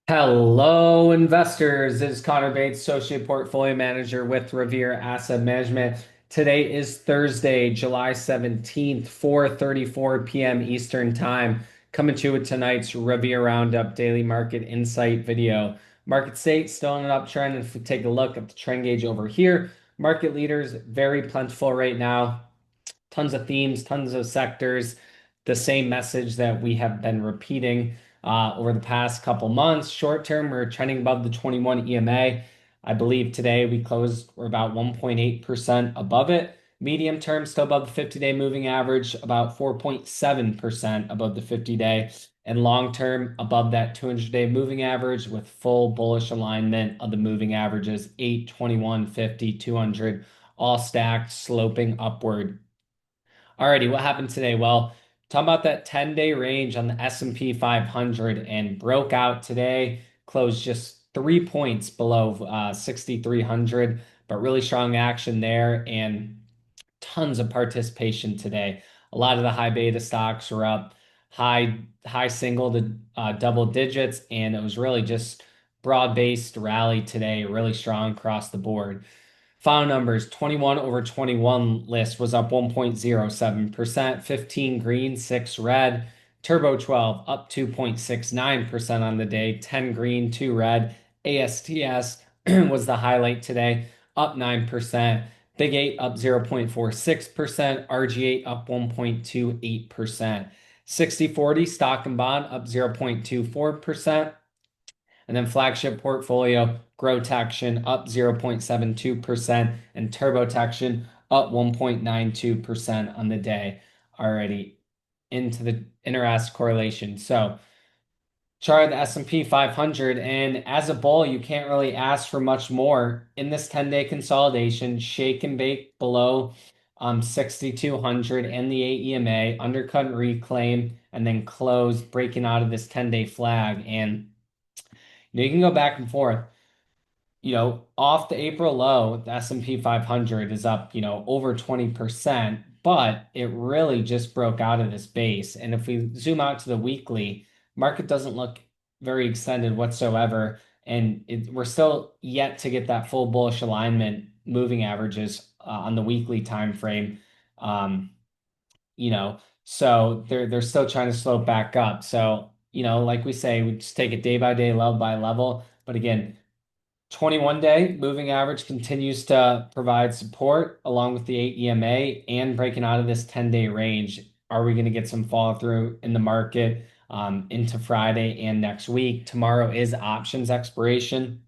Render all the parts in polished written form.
Hello, investors. This is Connor Bates, Associate Portfolio Manager with Revere Asset Management. Today is Thursday, July 17th, 4:34 p.m. Eastern Time. Coming to you with tonight's Revere Roundup Daily Market Insight video. Market state still in an uptrend. And if we take a look at the trend gauge over here, market leaders very plentiful right now. Tons of themes, tons of sectors, the same message that we have been repeating over the past couple months. Short term, we're trending above the 21 EMA. I believe today we're about 1.8% above it. Medium term, still above the 50-day moving average, about 4.7% above the 50-day. And long term, above that 200-day moving average with full bullish alignment of the moving averages, 8, 21, 50, 200, all stacked, sloping upward. Alrighty, what happened today? Well, talking about that 10-day range on the S&P 500 and broke out today, closed just 3 points below 6,300, but really strong action there and tons of participation today. A lot of the high beta stocks were up high single to double digits, and it was really just broad-based rally today, really strong across the board. Final numbers 21 over 21 list was up 1.07%, 15 green, 6 red. Turbo 12 up 2.69% on the day, 10 green, 2 red. ASTS was the highlight today, up 9%. Big 8 up 0.46%, RG8 up 1.28%. 60/40 stock and bond up 0.24%. And then flagship portfolio, GROTECTION up 0.72% and TurboTection up 1.92% on the day, already into the interest correlation. So chart of the S&P 500, and as a bull, you can't really ask for much more in this 10-day consolidation, shake and bake below 6,200 and the 8 EMA, undercut and reclaim, and then close, breaking out of this 10-day flag. And you can go back and forth. Off the April low, the S&P 500 is up, over 20%, but it really just broke out of this base. And if we zoom out to the weekly, market doesn't look very extended whatsoever. And we're still yet to get that full bullish alignment moving averages on the weekly time frame. Um, so they're still trying to slope back up. So, like we say, we just take it day by day, level by level. But again, 21-day moving average continues to provide support along with the 8 EMA and breaking out of this 10-day range. Are we going to get some follow through in the market into Friday and next week? Tomorrow is options expiration,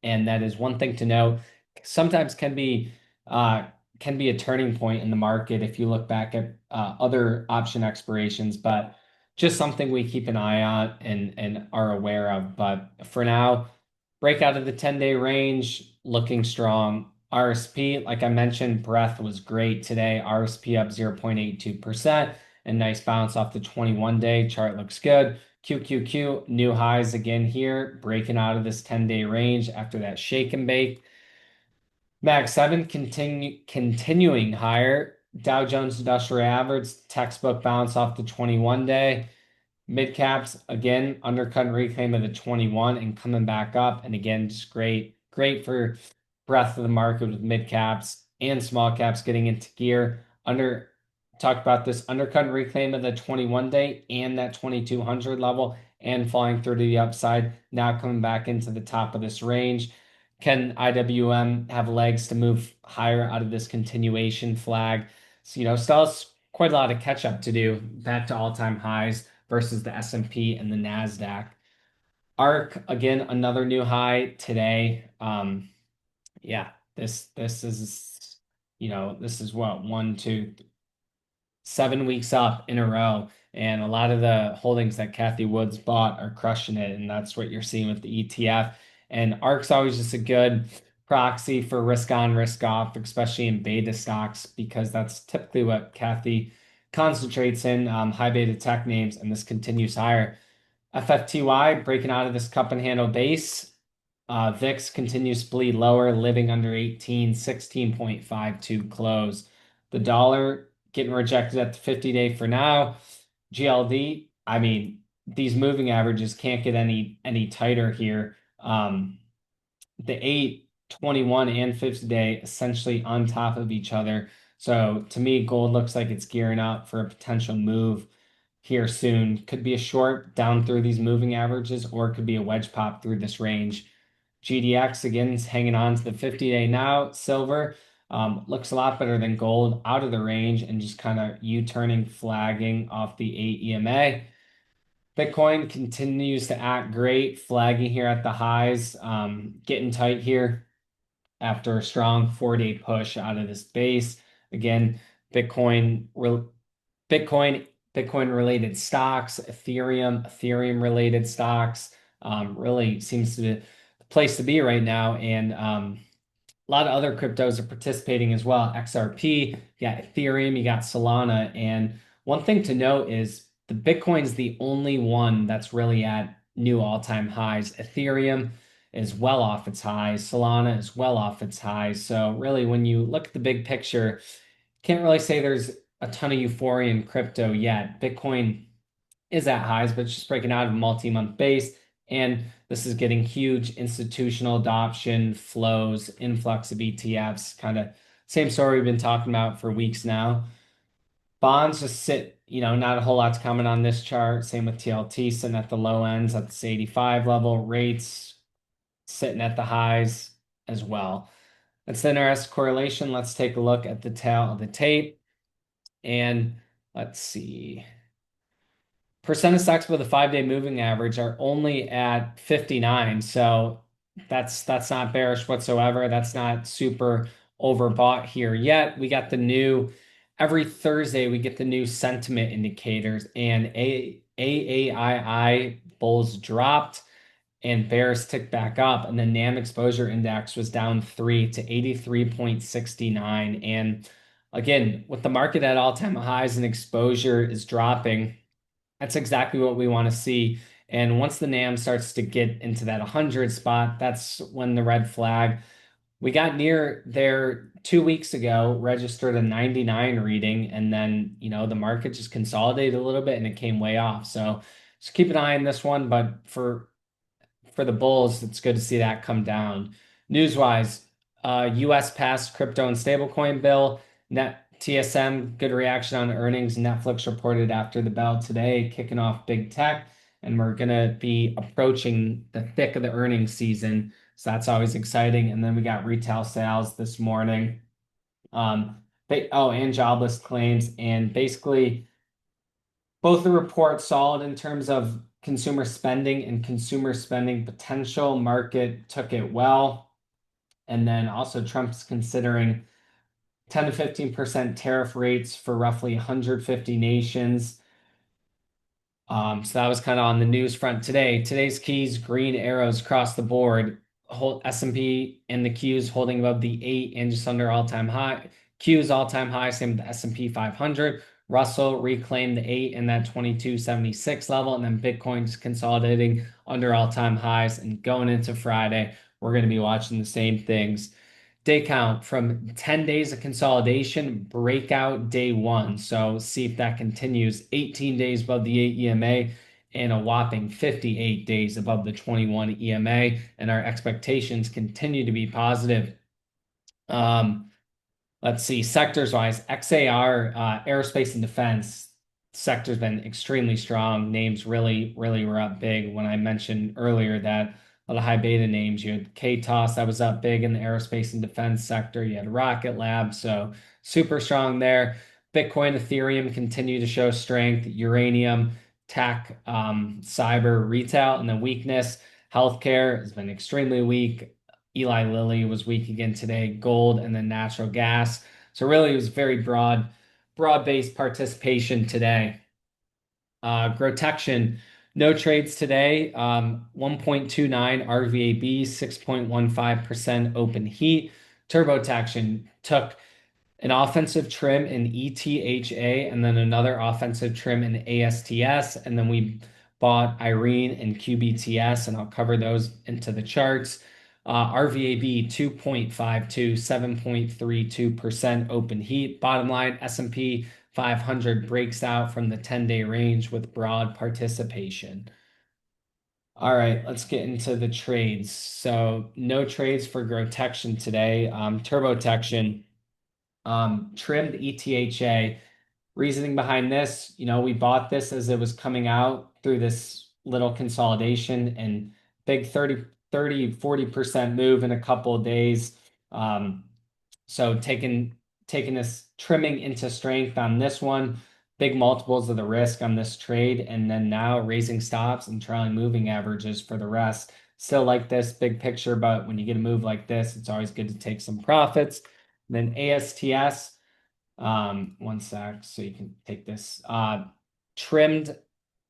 and that is one thing to note. Sometimes uh, can be a turning point in the market if you look back at other option expirations, but just something we keep an eye on and are aware of. But for now, breakout of the 10-day range, looking strong. RSP, like I mentioned, breadth was great today. RSP up 0.82%. And nice bounce off the 21-day. Chart looks good. QQQ, new highs again here, breaking out of this 10-day range after that shake and bake. Mag 7 continuing higher. Dow Jones Industrial Average, textbook bounce off the 21-day. Mid caps again undercut and reclaim of the 21 and coming back up. And again, just great for breadth of the market with mid caps and small caps getting into gear. Talked about this undercut and reclaim of the 21-day and that 2200 level and falling through to the upside. Now coming back into the top of this range. Can IWM have legs to move higher out of this continuation flag? So, still has quite a lot of catch up to do back to all-time highs versus the S&P and the Nasdaq. ARC again, another new high today. Yeah, this is this is what 7 weeks up in a row, and a lot of the holdings that Kathy Woods bought are crushing it, and that's what you're seeing with the ETF. And ARC's always just a good proxy for risk on, risk off, especially in beta stocks, because that's typically what Kathy concentrates in, high beta tech names, and this continues higher. FFTY breaking out of this cup and handle base. VIX continues to bleed lower, living under 18, 16.52 close. The dollar getting rejected at the 50-day for now. GLD, I mean, these moving averages can't get any tighter here. The 8, 21, and 50 day essentially on top of each other. So to me, gold looks like it's gearing up for a potential move here soon. Could be a short down through these moving averages, or it could be a wedge pop through this range. GDX again is hanging on to the 50-day now. Silver looks a lot better than gold, out of the range and just kind of U-turning, flagging off the 8 EMA. Bitcoin continues to act great, flagging here at the highs, getting tight here after a strong 4-day push out of this base. Again, Bitcoin, Bitcoin, Bitcoin related stocks, Ethereum related stocks, really seems to be the place to be right now. And a lot of other cryptos are participating as well. XRP, you got Ethereum, you got Solana. And one thing to note is the Bitcoin's the only one that's really at new all-time highs. Ethereum is well off its highs. Solana is well off its highs. So really, when you look at the big picture, can't really say there's a ton of euphoria in crypto yet. Bitcoin is at highs, but it's just breaking out of a multi-month base. And this is getting huge institutional adoption, flows, influx of ETFs, kind of same story we've been talking about for weeks now. Bonds just sit, not a whole lot to comment on this chart. Same with TLT sitting at the low ends at this 85 level. Rates sitting at the highs as well. That's the interesting correlation. Let's take a look at the tail of the tape. And let's see. Percent of stocks with a 5-day moving average are only at 59. So that's not bearish whatsoever. That's not super overbought here yet. We got the new every Thursday we get the new sentiment indicators, and AAII bulls dropped and bears ticked back up, and the NAM exposure index was down 3 to 83.69. And again, with the market at all-time highs and exposure is dropping, that's exactly what we want to see. And once the NAM starts to get into that 100 spot, that's when the red flag. We got near there 2 weeks ago, registered a 99 reading, and then, the market just consolidated a little bit and it came way off. So just keep an eye on this one. But for the bulls, it's good to see that come down. News-wise, U.S. passed crypto and stablecoin bill. Net TSM, good reaction on earnings. Netflix reported after the bell today, kicking off big tech, and we're gonna be approaching the thick of the earnings season, so that's always exciting. And then we got retail sales this morning. And jobless claims, and basically both the reports solid in terms of consumer spending and consumer spending potential. Market took it well. And then also Trump's considering 10 to 15% tariff rates for roughly 150 nations. So that was kind of on the news front today. Today's keys, green arrows across the board. Whole S&P and the Qs holding above the 8 and just under all-time high. Qs all-time high, same with the S&P 500. Russell reclaimed the 8 and that 2276 level, and then Bitcoin just consolidating under all-time highs. And going into Friday, we're going to be watching the same things. Day count from 10 days of consolidation, breakout day 1. So see if that continues. 18 days above the 8 EMA and a whopping 58 days above the 21 EMA. And our expectations continue to be positive. Let's see, sectors wise, XAR, aerospace and defense sector's been extremely strong. Names really, really were up big. When I mentioned earlier that a lot of high beta names, you had KTOS that was up big in the aerospace and defense sector. You had Rocket Lab, so super strong there. Bitcoin, Ethereum continue to show strength. Uranium, tech, cyber, retail, and then weakness. Healthcare has been extremely weak. Eli Lilly was weak again today. Gold and then natural gas. So really, it was very broad-based participation today. GROTECTION, no trades today. 1.29 RVAB, 6.15% open heat. TurboTaction took an offensive trim in ETHA and then another offensive trim in ASTS. And then we bought herein and QBTS, and I'll cover those into the charts. RVAB 2.52, 7.32% open heat. Bottom line, S&P 500 breaks out from the 10-day range with broad participation. All right, let's get into the trades. So no trades for GROTECTION today. TurboTection trimmed ETHA. Reasoning behind this, we bought this as it was coming out through this little consolidation and big 40% move in a couple of days. Um, so taking this trimming into strength on this one, big multiples of the risk on this trade, and then now raising stops and trailing moving averages for the rest. Still like this big picture, but when you get a move like this, it's always good to take some profits. Then ASTS, one sec, so you can take this. Trimmed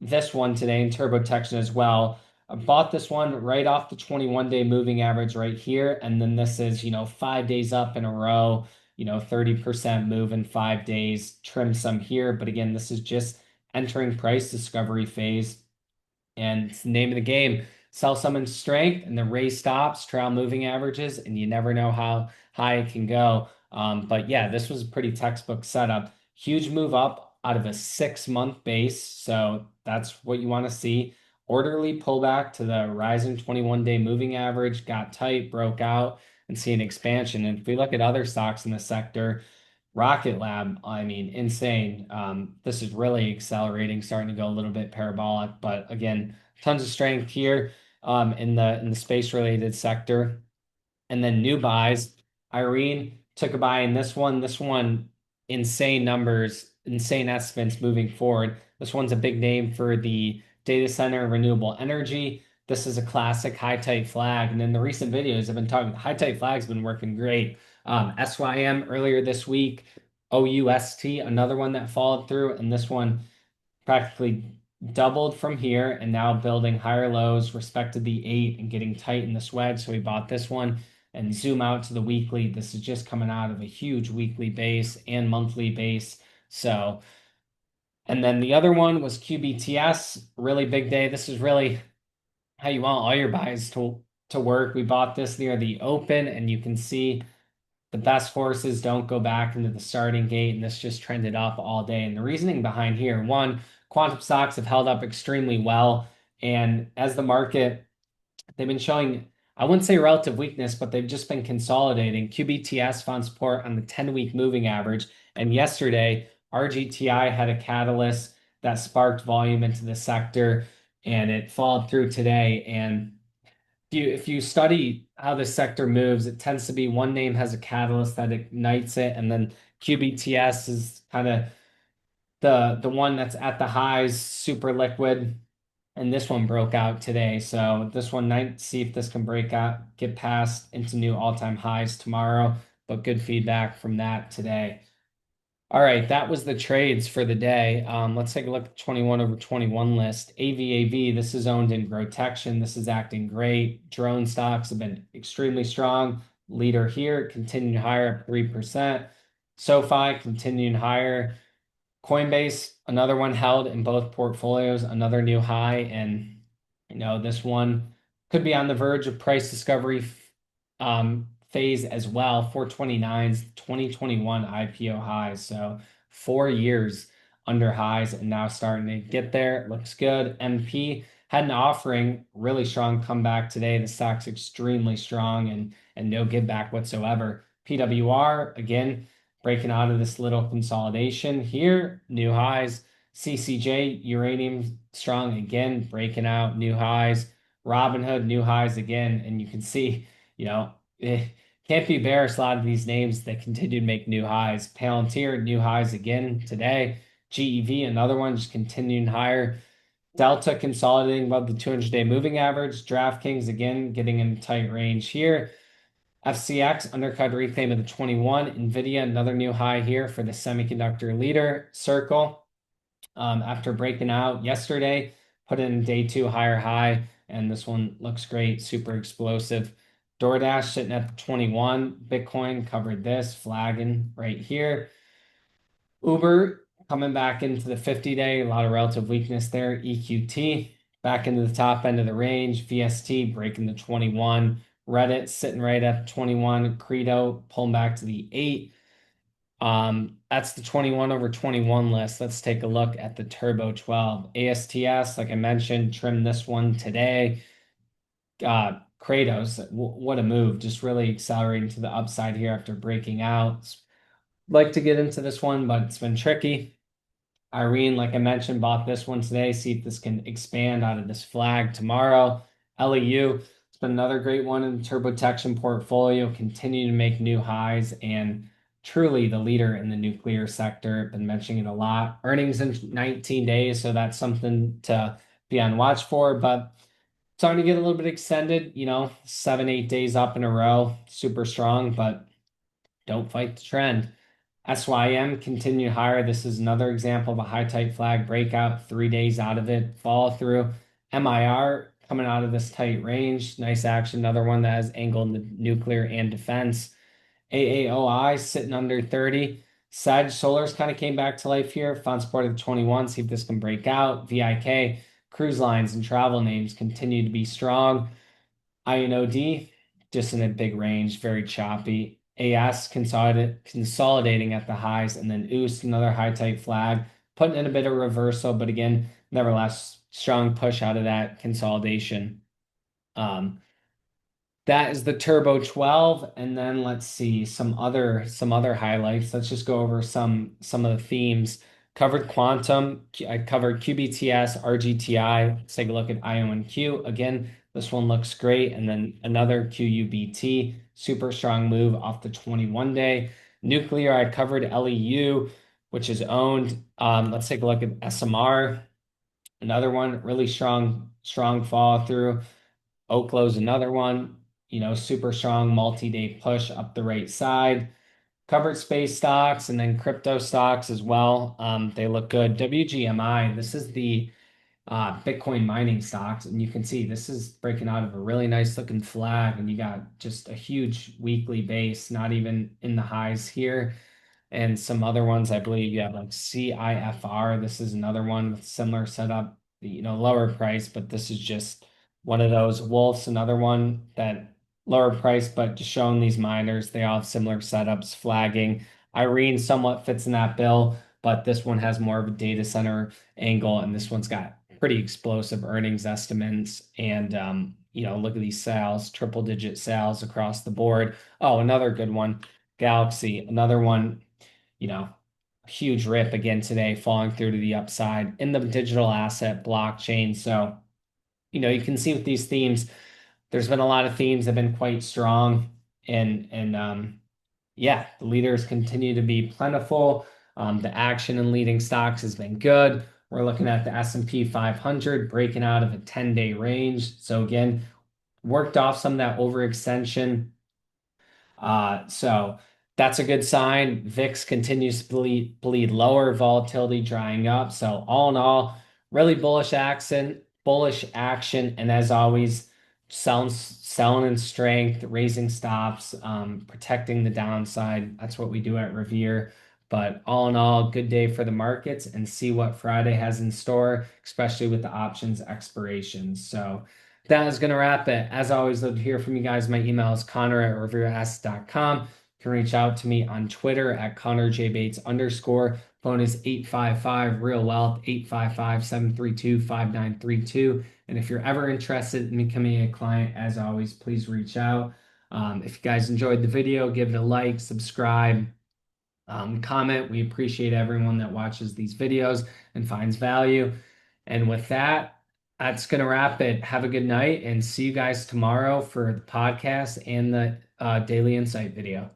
this one today in TurboTection as well. I bought this one right off the 21-day moving average right here. And then this is, 5 days up in a row, 30% move in 5 days, trim some here. But again, this is just entering price discovery phase. And it's the name of the game. Sell some in strength and then raise stops, trail moving averages, and you never know how high it can go. But yeah, this was a pretty textbook setup. Huge move up out of a 6-month base. So that's what you want to see. Orderly pullback to the rising 21-day moving average, got tight, broke out, and see an expansion. And if we look at other stocks in the sector, Rocket Lab, I mean, insane. This is really accelerating, starting to go a little bit parabolic, but again, tons of strength here in the space related sector. And then new buys, Irene took a buy in this one. This one, insane numbers, insane estimates moving forward. This one's a big name for the data center renewable energy. This is a classic high tight flag. And in the recent videos, I've been talking, high tight flag's been working great. SYM earlier this week, OUST, another one that followed through, and this one practically doubled from here and now building higher lows, respected the 8 and getting tight in this wedge. So we bought this one and zoom out to the weekly. This is just coming out of a huge weekly base and monthly base. So, and then the other one was QBTS, really big day. This is really how you want all your buys to work. We bought this near the open, and you can see the best horses don't go back into the starting gate, and this just trended up all day. And the reasoning behind here, one, quantum stocks have held up extremely well, and as the market, they've been showing, I wouldn't say relative weakness, but they've just been consolidating. QBTS found support on the 10-week moving average, and yesterday RGTI had a catalyst that sparked volume into the sector, and it followed through today. And if you study how the sector moves, it tends to be one name has a catalyst that ignites it, and then QBTS is kind of the one that's at the highs, super liquid, and this one broke out today. So this one might see if this can break out, get past into new all-time highs tomorrow, but good feedback from that today. All right, that was the trades for the day. Let's take a look at 21 over 21 list. AVAV, this is owned in GROTECTION. This is acting great. Drone stocks have been extremely strong. Leader here, continuing higher at 3%. SoFi, continuing higher. Coinbase, another one held in both portfolios, another new high. And, this one could be on the verge of price discovery phase as well. 429's 2021 IPO highs. So 4 years under highs and now starting to get there. Looks good. MP had an offering, really strong comeback today. The stock's extremely strong and no give back whatsoever. PWR, again, breaking out of this little consolidation here, new highs. CCJ, uranium strong again, breaking out new highs. Robinhood, new highs again. And you can see, can't be bearish. A lot of these names that continue to make new highs. Palantir, new highs again today. GEV, another one just continuing higher. Delta consolidating above the 200-day moving average. DraftKings again getting in a tight range here. FCX undercut reclaim of the 21. NVIDIA, another new high here for the semiconductor leader circle. After breaking out yesterday, put in day 2 higher high, and this one looks great, super explosive. DoorDash sitting at the 21. Bitcoin covered this, flagging right here. Uber coming back into the 50-day, a lot of relative weakness there. EQT back into the top end of the range. VST breaking the 21. Reddit sitting right at 21. Credo pulling back to the 8. That's the 21 over 21 list. Let's take a look at the Turbo 12. ASTS, like I mentioned, trimmed this one today. Kratos, what a move. Just really accelerating to the upside here after breaking out. Like to get into this one, but it's been tricky. Irene, like I mentioned, bought this one today. See if this can expand out of this flag tomorrow. LEU, it's been another great one in the TurboTection portfolio, continue to make new highs and truly the leader in the nuclear sector. Been mentioning it a lot. Earnings in 19 days, so that's something to be on watch for. But starting to get a little bit extended, 7, 8 days up in a row, super strong, but don't fight the trend. SYM continued higher. This is another example of a high tight flag breakout, 3 days out of it, follow through. MIR coming out of this tight range, nice action. Another one that has angle in the nuclear and defense. AAOI sitting under 30. Sag Solar's kind of came back to life here. Found support at 21. See if this can break out. VIK, cruise lines and travel names continue to be strong. INOD, just in a big range, very choppy. AS consolidating at the highs, and then OOST, another high tight flag, putting in a bit of reversal, but again, nevertheless, strong push out of that consolidation. Um, that is the Turbo 12, and then let's see some other highlights. Let's just go over some of the themes. Covered quantum, I covered QBTS, RGTI. Let's take a look at IONQ. Again, this one looks great. And then another QUBT, super strong move off the 21 day. Nuclear, I covered LEU, which is owned. Let's take a look at SMR. Another one, really strong follow through. Oklo's another one, super strong multi-day push up the right side. Covered space stocks and then crypto stocks as well. They look good. WGMI, this is the Bitcoin mining stocks, and you can see this is breaking out of a really nice looking flag, and you got just a huge weekly base, not even in the highs here and some other ones. I believe you have like CIFR. This is another one with similar setup, lower price, but this is just one of those. Wolf's another one that lower price, but just showing these miners, they all have similar setups, flagging. Irene somewhat fits in that bill, but this one has more of a data center angle, and this one's got pretty explosive earnings estimates. And look at these sales, triple digit sales across the board. Oh, another good one. Galaxy, another one, you know, huge rip again today, falling through to the upside in the digital asset blockchain. So, you can see with these themes, there's been a lot of themes that have been quite strong, and yeah, the leaders continue to be plentiful. The action in leading stocks has been good. We're looking at the S&P 500 breaking out of a 10-day range. So again, worked off some of that overextension, so that's a good sign. VIX continues to bleed lower, volatility drying up. So all in all, really bullish action, and as always, selling in strength, raising stops, protecting the downside. That's what we do at Revere. But all in all, good day for the markets, and see what Friday has in store, especially with the options expirations. So that is going to wrap it. As always, love to hear from you guys. My email is connor@revereasset.com. You can reach out to me on Twitter at ConnorJBates_. Phone is 855 Real Wealth, 855-732-5932. And if you're ever interested in becoming a client, as always, please reach out. If you guys enjoyed the video, give it a like, subscribe, comment. We appreciate everyone that watches these videos and finds value. And with that, that's going to wrap it. Have a good night and see you guys tomorrow for the podcast and the Daily Insight video.